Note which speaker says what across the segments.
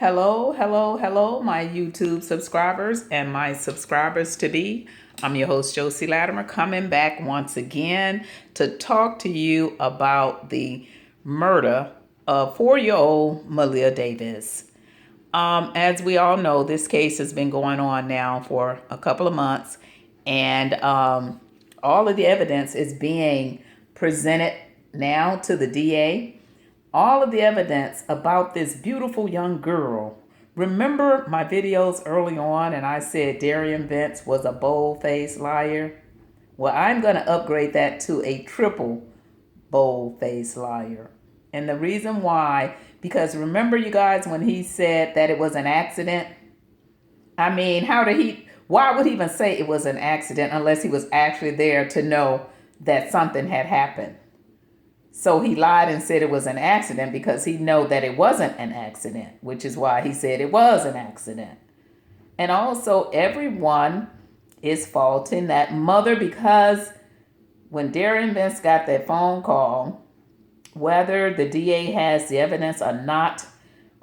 Speaker 1: Hello, hello, hello, my YouTube subscribers and my subscribers to be. I'm your host, Josie Latimer, coming back once again to talk to you about the murder of 4-year-old Maleah Davis. As we all know, this case has been going on now for a couple of months, and all of the evidence is being presented now to the DA. All of the evidence about this beautiful young girl. Remember my videos early on and I said Derion Vence was a bold-faced liar? Well, I'm going to upgrade that to a triple bold-faced liar. And the reason why, because remember you guys when he said that it was an accident? I mean, why would he even say it was an accident unless he was actually there to know that something had happened? So he lied and said it was an accident because he knew that it wasn't an accident, which is why he said it was an accident. And also everyone is faulting that mother because when Derion Vence got that phone call, whether the DA has the evidence or not,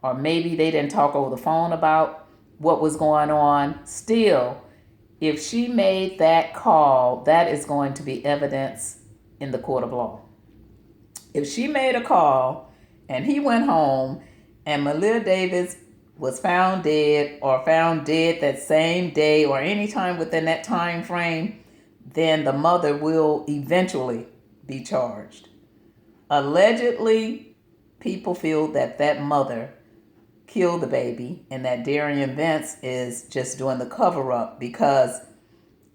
Speaker 1: or maybe they didn't talk over the phone about what was going on, still, if she made that call, that is going to be evidence in the court of law. If she made a call and he went home and Maleah Davis was found dead or found dead that same day or any time within that time frame, then the mother will eventually be charged. Allegedly, people feel that that mother killed the baby and that Derion Vence is just doing the cover-up because,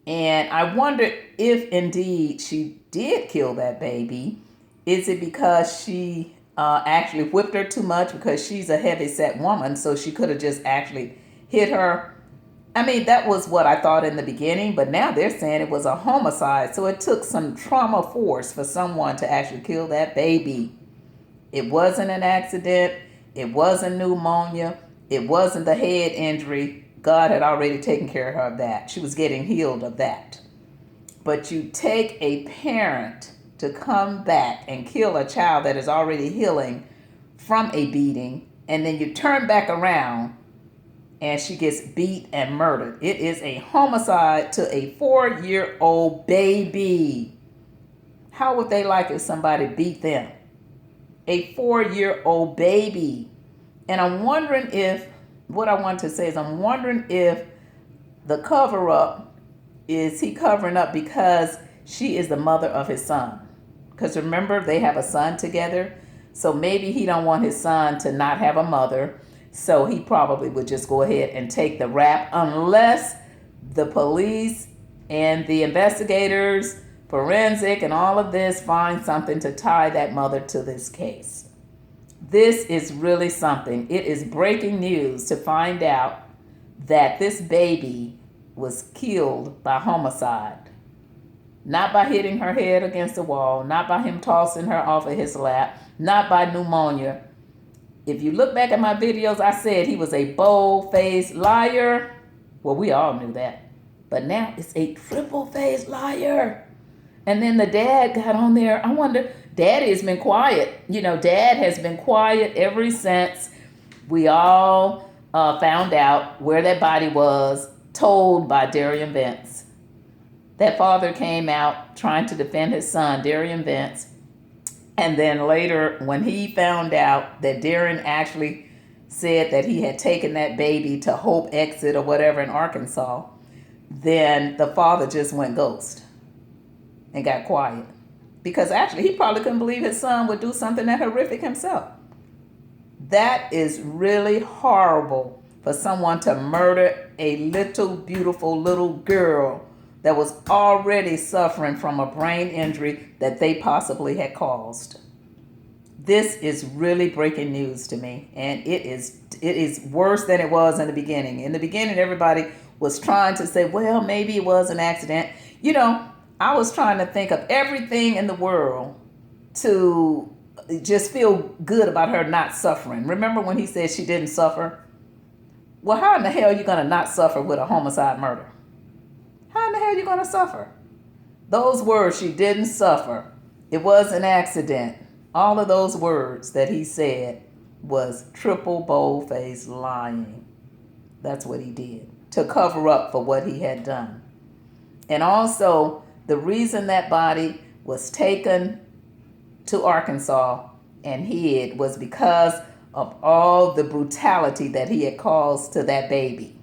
Speaker 1: and I wonder if indeed she did kill that baby. Is it because she actually whipped her too much because she's a heavy-set woman, so she could have just actually hit her? I mean, that was what I thought in the beginning, but now they're saying it was a homicide, so it took some trauma force for someone to actually kill that baby. It wasn't an accident. It wasn't pneumonia. It wasn't the head injury. God had already taken care of her of that. She was getting healed of that. But you take a parent to come back and kill a child that is already healing from a beating, and then you turn back around and she gets beat and murdered. It is a homicide to a 4-year-old baby. How would they like if somebody beat them? A 4-year-old baby. And I'm wondering if, what I want to say is I'm wondering if the cover-up, is he covering up because she is the mother of his son? Because remember, they have a son together. So maybe he don't want his son to not have a mother. So he probably would just go ahead and take the rap unless the police and the investigators, forensic and all of this find something to tie that mother to this case. This is really something. It is breaking news to find out that this baby was killed by homicide. Not by hitting her head against the wall, not by him tossing her off of his lap, not by pneumonia. If you look back at my videos, I said he was a bold-faced liar. Well, we all knew that. But now it's a triple-faced liar. And then the dad got on there. I wonder, Daddy has been quiet. You know, Dad has been quiet ever since we all found out where that body was, told by Derion Vence. That father came out trying to defend his son, Derion Vence. And then later, when he found out that Darian actually said that he had taken that baby to Hope Exit or whatever in Arkansas, then the father just went ghost and got quiet. Because actually, he probably couldn't believe his son would do something that horrific himself. That is really horrible for someone to murder a little, beautiful little girl that was already suffering from a brain injury that they possibly had caused. This is really breaking news to me, and it is worse than it was in the beginning. In the beginning, everybody was trying to say, well, maybe it was an accident. You know, I was trying to think of everything in the world to just feel good about her not suffering. Remember when he said she didn't suffer? Well, how in the hell are you going to not suffer with a homicide murder? How in the hell are you going to suffer? Those words, she didn't suffer. It was an accident. All of those words that he said was triple bold-faced lying. That's what he did to cover up for what he had done. And also, the reason that body was taken to Arkansas and hid was because of all the brutality that he had caused to that baby.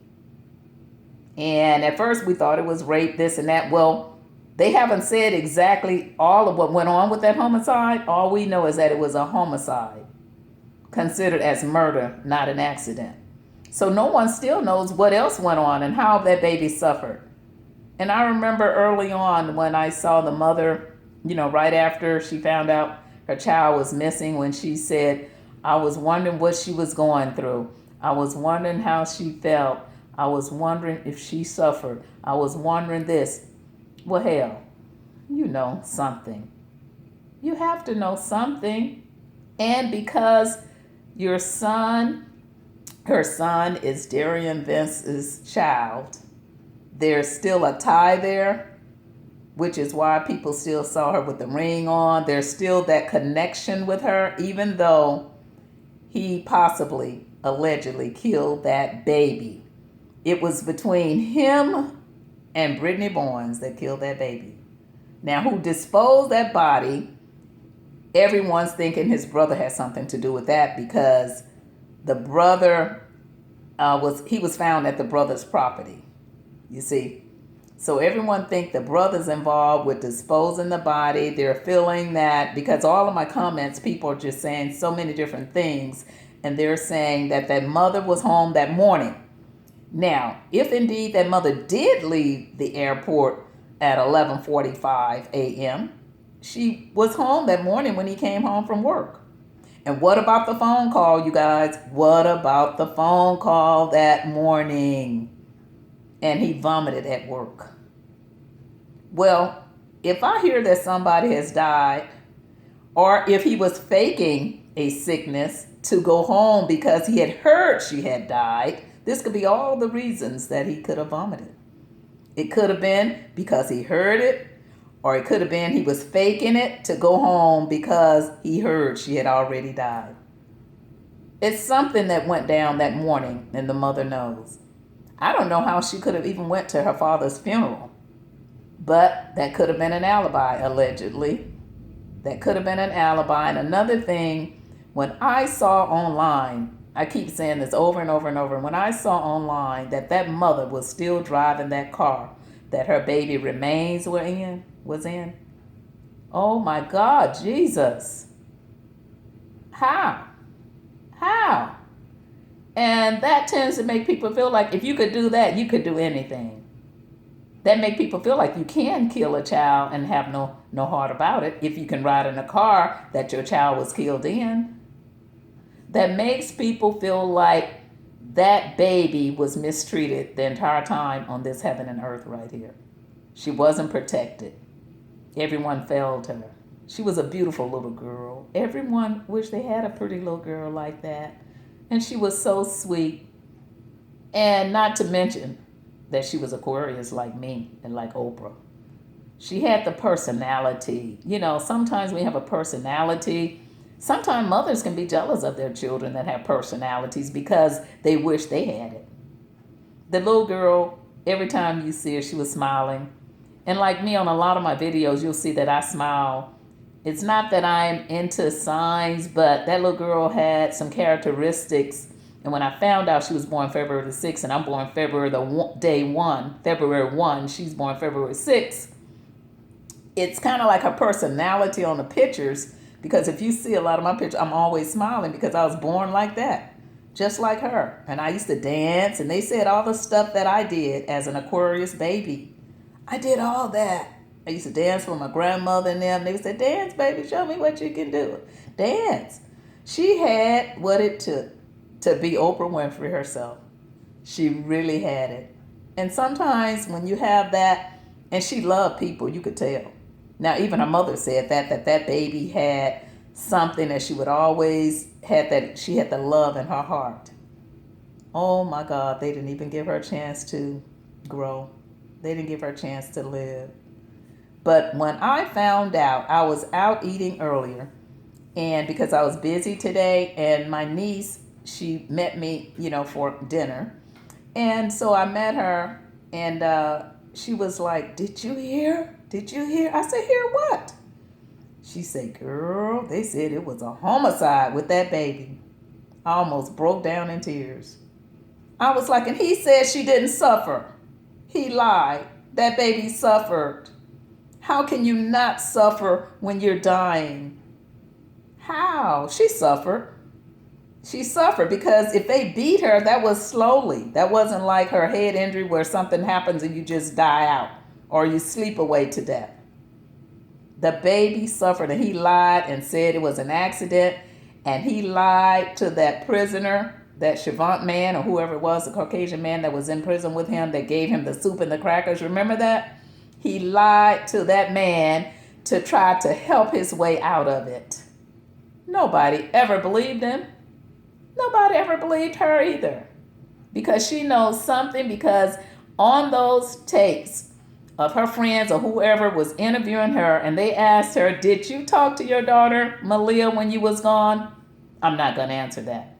Speaker 1: And at first we thought it was rape, this and that. Well, they haven't said exactly all of what went on with that homicide. All we know is that it was a homicide, considered as murder, not an accident. So no one still knows what else went on and how that baby suffered. And I remember early on when I saw the mother, right after she found out her child was missing, when she said, I was wondering what she was going through. I was wondering how she felt. I was wondering if she suffered. I was wondering this. Well, hell, you know something. You have to know something. And because her son is Derion Vence's child, there's still a tie there, which is why people still saw her with the ring on. There's still that connection with her, even though he possibly, allegedly killed that baby. It was between him and Brittany Bowens that killed that baby. Now, who disposed that body, everyone's thinking his brother had something to do with that, because the brother was found at the brother's property. You see, so everyone think the brother's involved with disposing the body. They're feeling that, because all of my comments, people are just saying so many different things, and they're saying that that mother was home that morning. Now, if indeed that mother did leave the airport at 11:45 a.m., she was home that morning when he came home from work. And what about the phone call, you guys? What about the phone call that morning? And he vomited at work. Well, if I hear that somebody has died, or if he was faking a sickness to go home because he had heard she had died, this could be all the reasons that he could have vomited. It could have been because he heard it, or it could have been he was faking it to go home because he heard she had already died. It's something that went down that morning, and the mother knows. I don't know how she could have even went to her father's funeral, but that could have been an alibi, allegedly. That could have been an alibi. And another thing, when I saw online, I keep saying this over and over and over, when I saw online that that mother was still driving that car that her baby remains was in, oh my God, Jesus. How? And that tends to make people feel like if you could do that, you could do anything. That make people feel like you can kill a child and have no heart about it if you can ride in a car that your child was killed in. That makes people feel like that baby was mistreated the entire time on this heaven and earth right here. She wasn't protected. Everyone failed her. She was a beautiful little girl. Everyone wished they had a pretty little girl like that. And she was so sweet. And not to mention that she was Aquarius like me and like Oprah. She had the personality. Sometimes we have a personality. Sometimes mothers can be jealous of their children that have personalities because they wish they had it. The little girl, every time you see her, she was smiling. And like me, on a lot of my videos, you'll see that I smile. It's not that I'm into signs, but that little girl had some characteristics. And when I found out she was born February the 6th, and I'm born February 1, she's born February 6th, it's kind of like her personality on the pictures, because if you see a lot of my pictures, I'm always smiling because I was born like that, just like her. And I used to dance, and they said all the stuff that I did as an Aquarius baby. I did all that. I used to dance for my grandmother and them. They would say, dance, baby, show me what you can do. Dance. She had what it took to be Oprah Winfrey herself. She really had it. And sometimes when you have that, and she loved people, you could tell. Now, even her mother said that baby had something that she would always have, that she had the love in her heart. Oh my God, they didn't even give her a chance to grow. They didn't give her a chance to live. But when I found out, I was out eating earlier, And because I was busy today, and my niece, she met me, for dinner. And so I met her, and she was like, "Did you hear? Did you hear?" I said, "Hear what?" She said, "Girl, they said it was a homicide with that baby." I almost broke down in tears. I was like, "And he said she didn't suffer. He lied. That baby suffered. How can you not suffer when you're dying?" How? She suffered. She suffered because if they beat her, that was slowly. That wasn't like her head injury where something happens and you just die out or you sleep away to death. The baby suffered, and he lied and said it was an accident, and he lied to that prisoner, that Chavant man or whoever it was, the Caucasian man that was in prison with him that gave him the soup and the crackers. Remember that? He lied to that man to try to help his way out of it. Nobody ever believed him. Nobody ever believed her either, because she knows something, because on those tapes of her friends or whoever was interviewing her, and they asked her, "Did you talk to your daughter Malia when you was gone?" I'm not going to answer that.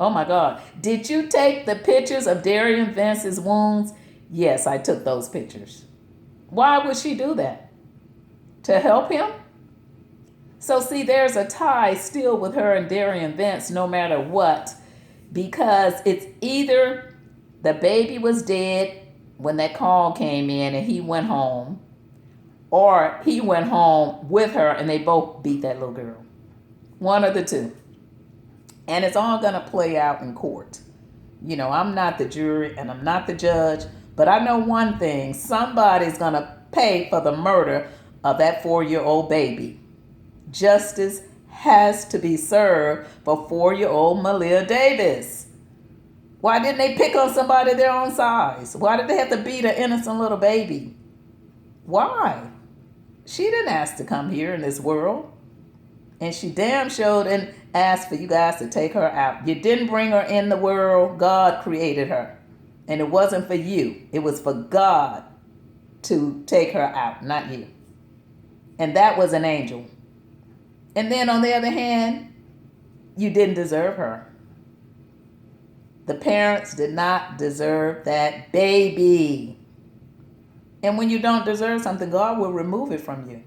Speaker 1: Oh my God. "Did you take the pictures of Derion Vence's wounds?" Yes, I took those pictures. Why would she do that? To help him? So see, there's a tie still with her and Derion Vence no matter what, because it's either the baby was dead when that call came in and he went home, or he went home with her and they both beat that little girl. One of the two. And it's all going to play out in court. I'm not the jury and I'm not the judge, but I know one thing: somebody's going to pay for the murder of that 4-year-old baby. Justice has to be served for 4-year-old Maleah Davis. Why didn't they pick on somebody their own size? Why did they have to beat an innocent little baby? Why? She didn't ask to come here in this world. And she damn sure didn't ask for you guys to take her out. You didn't bring her in the world. God created her. And it wasn't for you. It was for God to take her out, not you. And that was an angel. And then on the other hand, you didn't deserve her. The parents did not deserve that baby. And when you don't deserve something, God will remove it from you,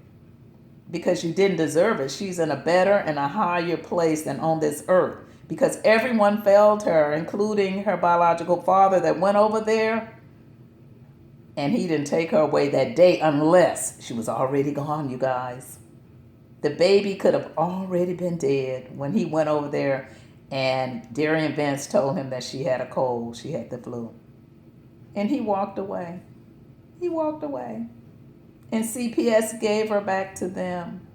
Speaker 1: because you didn't deserve it. She's in a better and a higher place than on this earth, because everyone failed her, including her biological father that went over there. And he didn't take her away that day unless she was already gone, you guys. The baby could have already been dead when he went over there and Derion Vence told him that she had a cold, she had the flu. And he walked away. He walked away. And CPS gave her back to them.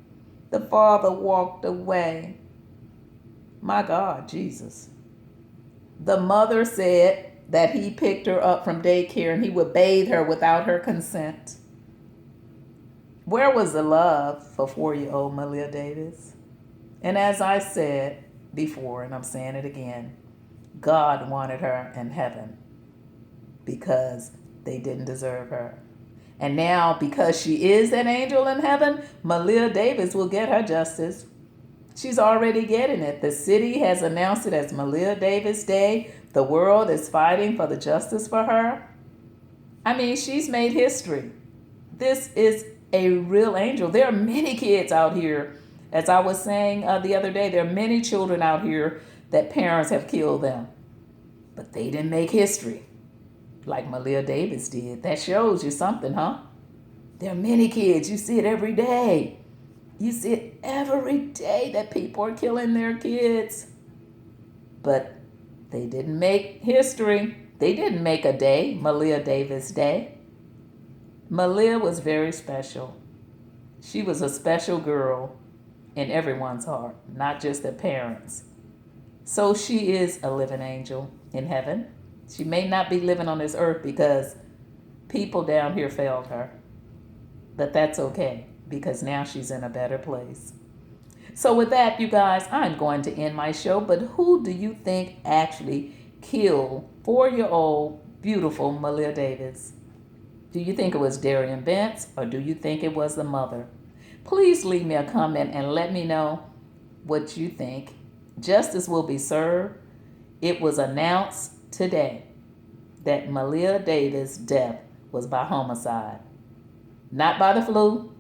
Speaker 1: The father walked away. My God, Jesus. The mother said that he picked her up from daycare and he would bathe her without her consent. Where was the love for 4-year-old Maleah Davis? And as I said before, and I'm saying it again, God wanted her in heaven because they didn't deserve her. And now, because she is an angel in heaven, Maleah Davis will get her justice. She's already getting it. The city has announced it as Maleah Davis Day. The world is fighting for the justice for her. I mean, she's made history. This is a real angel. There are many kids out here. As I was saying the other day, there are many children out here that parents have killed them. But they didn't make history like Maleah Davis did. That shows you something, huh? There are many kids. You see it every day. You see it every day that people are killing their kids. But they didn't make history. They didn't make a day, Maleah Davis Day. Malia was very special. She was a special girl in everyone's heart, not just their parents. So she is a living angel in heaven. She may not be living on this earth because people down here failed her. But that's okay, because now she's in a better place. So with that, you guys, I'm going to end my show. But who do you think actually killed 4-year-old beautiful Maleah Davis? Do you think it was Derion Vence, or do you think it was the mother? Please leave me a comment and let me know what you think. Justice will be served. It was announced today that Maleah Davis' death was by homicide. Not by the flu,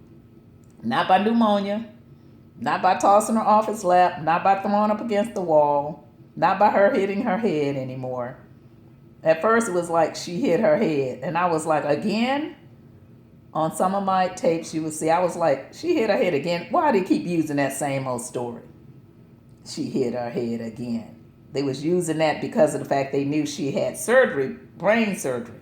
Speaker 1: not by pneumonia, not by tossing her off his lap, not by throwing up against the wall, not by her hitting her head anymore. At first, it was like she hit her head. And I was like, again? On some of my tapes, you would see, I was like, she hit her head again. Why do they keep using that same old story? She hit her head again. They was using that because of the fact they knew she had surgery, brain surgery.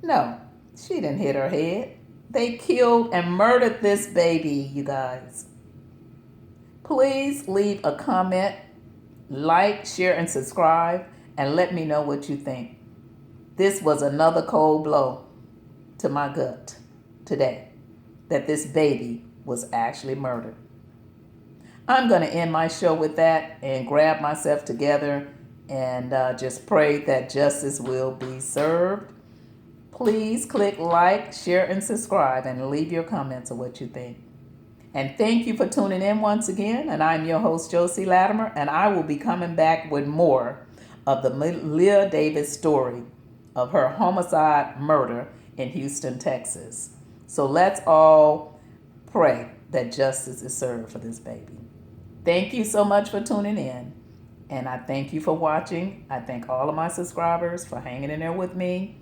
Speaker 1: No, she didn't hit her head. They killed and murdered this baby, you guys. Please leave a comment, like, share, and subscribe, and let me know what you think. This was another cold blow to my gut today, that this baby was actually murdered. I'm going to end my show with that and grab myself together and just pray that justice will be served. Please click like, share, and subscribe, and leave your comments of what you think. And thank you for tuning in once again. And I'm your host, Josie Latimer, and I will be coming back with more of the Maleah Davis story of her homicide murder in Houston, Texas. So let's all pray that justice is served for this baby. Thank you so much for tuning in. And I thank you for watching. I thank all of my subscribers for hanging in there with me.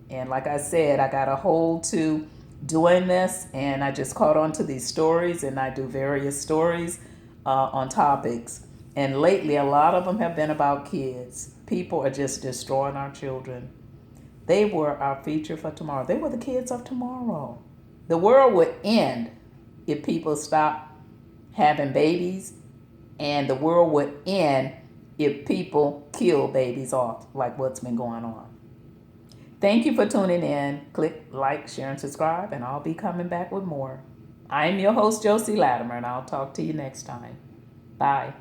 Speaker 1: And like I said, I got a hold to doing this, and I just caught on to these stories, and I do various stories on topics. And lately, a lot of them have been about kids. People are just destroying our children. They were our future for tomorrow. They were the kids of tomorrow. The world would end if people stopped having babies, and the world would end if people kill babies off, like what's been going on. Thank you for tuning in. Click like, share, and subscribe, and I'll be coming back with more. I'm your host, Josie Latimer, and I'll talk to you next time. Bye.